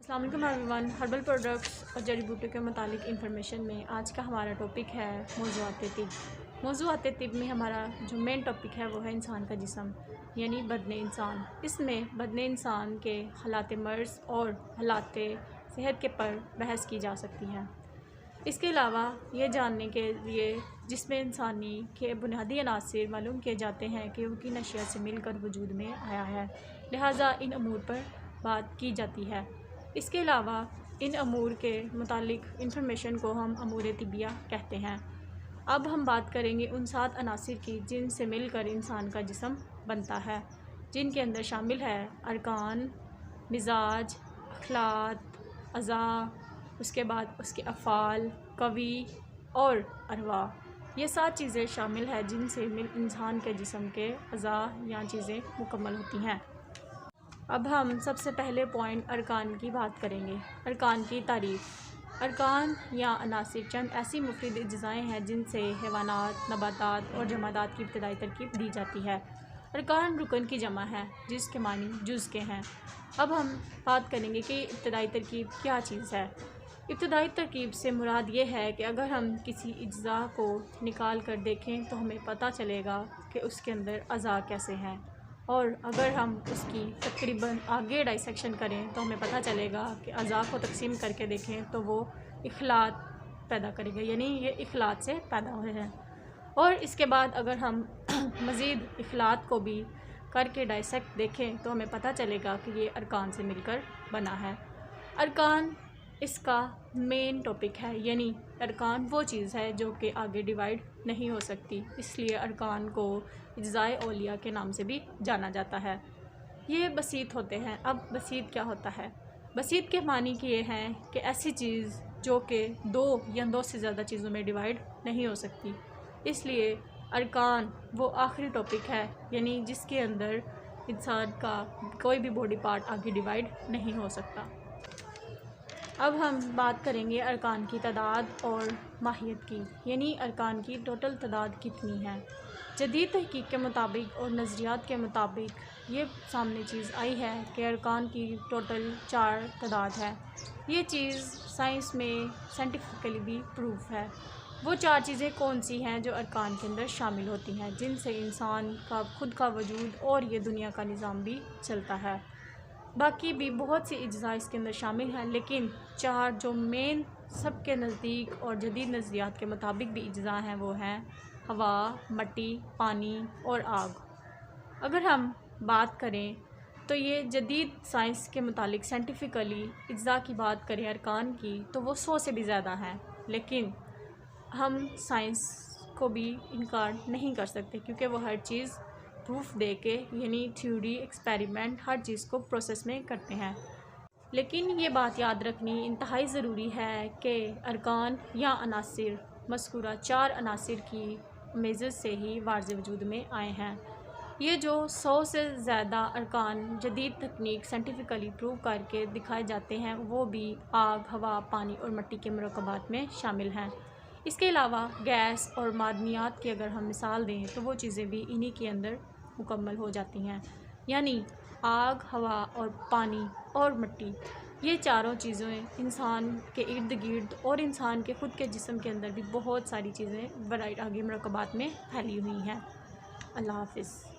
अस्सलाम वालेकुम everyone. Herbal products और जड़ी बूटियों के मुतालिक इन्फॉर्मेशन में आज का हमारा टॉपिक है मौज़ूआत तिब। मौज़ूआत तिब में हमारा जो मेन टॉपिक है वो है इंसान का जिस्म यानी बदने इंसान। इसमें बदने इंसान के हालात मर्ज़ और हालात सेहत के पर बहस की जा सकती है। इसके अलावा ये जानने के लिए जिसमें इंसानी के बुनियादी अनासर मालूम किए जाते हैं कि उनकी नशिया से मिलकर वजूद में आया है, लिहाजा इन अमूर पर बात की जाती है। इसके अलावा इन अमूर के मुतालिक इन्फॉर्मेशन को हम अमूर तिबिया कहते हैं। अब हम बात करेंगे उन 7 अनासर की जिनसे मिलकर इंसान का जिस्म बनता है, जिनके अंदर शामिल है अरकान, मिजाज, अखलात, अज़ा, उसके बाद उसके अफ़ाल, कवी और अरवा। ये 7 चीज़ें शामिल है जिनसे इंसान के जिस्म के अज़ा या चीज़ें मुकम्मल होती हैं। अब हम सबसे पहले पॉइंट अरकान की बात करेंगे। अरकान की तारीफ़। अरकान या अनासर चंद ऐसी मुफीद अज्ज़ाएँ हैं जिनसे हैवानात, नबातात और जमादात की इब्तदाई तरकीब दी जाती है। अरकान रुकन की जमा है जिसके मानी जुज़ के हैं। अब हम बात करेंगे कि इब्तदाई तरकीब क्या चीज़ है। इब्तदाई तरकीब से मुराद ये है कि अगर हम किसी अज्ज़ा को निकाल कर देखें तो हमें पता चलेगा कि उसके अंदर अज़ा कैसे हैं, और अगर हम उसकी तकरीबन आगे डाइसेक्शन करें तो हमें पता चलेगा कि अज़ा को तकसीम करके देखें तो वो इखलात पैदा करेगा, यानी ये इखलात से पैदा हुए हैं। और इसके बाद अगर हम मज़ीद इखलात को भी करके डाइसेक्ट देखें तो हमें पता चलेगा कि ये अरकान से मिलकर बना है। अरकान इसका मेन टॉपिक है, यानी अरकान वो चीज़ है जो कि आगे डिवाइड नहीं हो सकती, इसलिए अरकान को इज्ज़ाए औलिया के नाम से भी जाना जाता है। ये बसीत होते हैं। अब बसीत क्या होता है? बसीत के मानी कि ये हैं कि ऐसी चीज़ जो कि 2 या 2 से ज़्यादा चीज़ों में डिवाइड नहीं हो सकती, इसलिए अरकान वो आखिरी टॉपिक है, यानी जिसके अंदर इंसान का कोई भी बॉडी पार्ट आगे डिवाइड नहीं हो सकता। अब हम बात करेंगे अरकान की तादाद और माहियत की, यानी अरकान की टोटल तादाद कितनी है। जदीद तहकीक के मुताबिक और नज़रियात के मुताबिक ये सामने चीज़ आई है कि अरकान की टोटल 4 तादाद है। ये चीज़ साइंस में साइंटिफिकली भी प्रूफ है। वो 4 चीज़ें कौन सी हैं जो अरकान के अंदर शामिल होती हैं, जिनसे इंसान का खुद का वजूद और ये दुनिया का निज़ाम भी चलता है। बाकी भी बहुत सी अज्ज़ा इसके अंदर शामिल हैं, लेकिन 4 जो मेन सबके नज़दीक और जदीद नज़रियात के मुताबिक भी अज्ज़ा हैं वो हैं हवा, मट्टी, पानी और आग। अगर हम बात करें तो ये जदीद साइंस के मुतालिक साइंटिफिकली अज्ज़ा की बात करें अरकान की तो वो 100 से भी ज़्यादा हैं, लेकिन हम साइंस को भी इनकार नहीं कर सकते क्योंकि वो हर चीज़ प्रूफ दे के, यानी थ्योरी, एक्सपेरिमेंट, हर चीज़ को प्रोसेस में करते हैं। लेकिन ये बात याद रखनी इंतहाई ज़रूरी है कि अरकान या अनासर मज़कूरा 4 अनासर की मेज़र से ही वाज़े वजूद में आए हैं। ये जो 100 से ज़्यादा अरकान जदीद तकनीक साइंटिफिकली प्रूव करके दिखाए जाते हैं वो भी आग, हवा, पानी और मिट्टी के मरकबात में शामिल हैं। इसके अलावा गैस और मादनियात की अगर हम मिसाल दें तो वो चीज़ें भी इन्हीं के अंदर मुकम्मल हो जाती हैं, यानी आग, हवा और पानी और मिट्टी, ये चारों चीज़ें इंसान के इर्द गिर्द और इंसान के ख़ुद के जिस्म के अंदर भी बहुत सारी चीज़ें वराइट आगे मरकबात में फैली हुई हैं। अल्लाह हाफ़िज़।